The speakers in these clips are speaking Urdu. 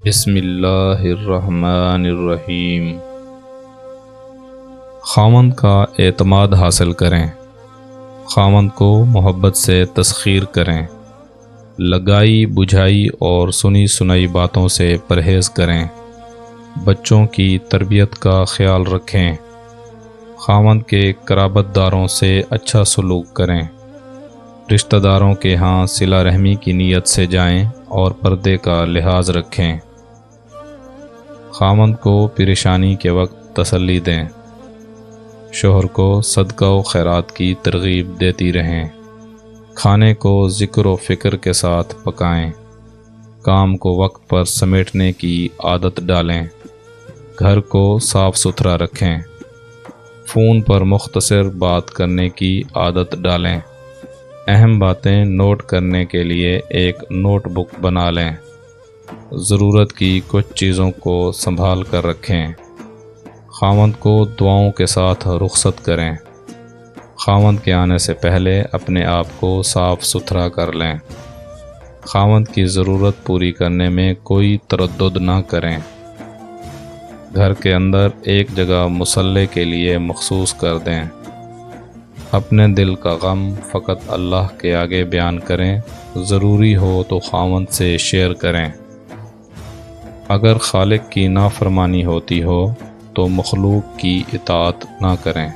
بسم اللہ الرحمن الرحیم۔ خاوند کا اعتماد حاصل کریں، خاوند کو محبت سے تسخیر کریں، لگائی بجھائی اور سنی سنائی باتوں سے پرہیز کریں، بچوں کی تربیت کا خیال رکھیں، خاوند کے قرابت داروں سے اچھا سلوک کریں، رشتہ داروں کے ہاں صلہ رحمی کی نیت سے جائیں اور پردے کا لحاظ رکھیں، خاوند کو پریشانی کے وقت تسلی دیں، شوہر کو صدقہ و خیرات کی ترغیب دیتی رہیں، کھانے کو ذکر و فکر کے ساتھ پکائیں، کام کو وقت پر سمیٹنے کی عادت ڈالیں، گھر کو صاف ستھرا رکھیں، فون پر مختصر بات کرنے کی عادت ڈالیں، اہم باتیں نوٹ کرنے کے لیے ایک نوٹ بک بنا لیں، ضرورت کی کچھ چیزوں کو سنبھال کر رکھیں، خاوند کو دعاؤں کے ساتھ رخصت کریں، خاوند کے آنے سے پہلے اپنے آپ کو صاف ستھرا کر لیں، خاوند کی ضرورت پوری کرنے میں کوئی تردد نہ کریں، گھر کے اندر ایک جگہ مصلی کے لیے مخصوص کر دیں، اپنے دل کا غم فقط اللہ کے آگے بیان کریں، ضروری ہو تو خاوند سے شیئر کریں، اگر خالق کی نافرمانی ہوتی ہو تو مخلوق کی اطاعت نہ کریں،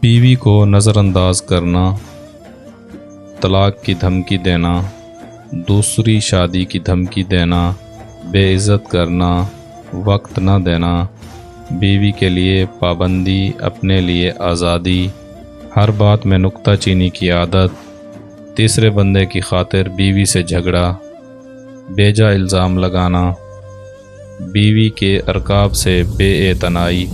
بیوی کو نظر انداز کرنا، طلاق کی دھمکی دینا، دوسری شادی کی دھمکی دینا، بے عزت کرنا، وقت نہ دینا، بیوی کے لیے پابندی، اپنے لیے آزادی، ہر بات میں نکتہ چینی کی عادت، تیسرے بندے کی خاطر بیوی سے جھگڑا، بیجا الزام لگانا، بیوی کے ارکاب سے بے اعتنائی،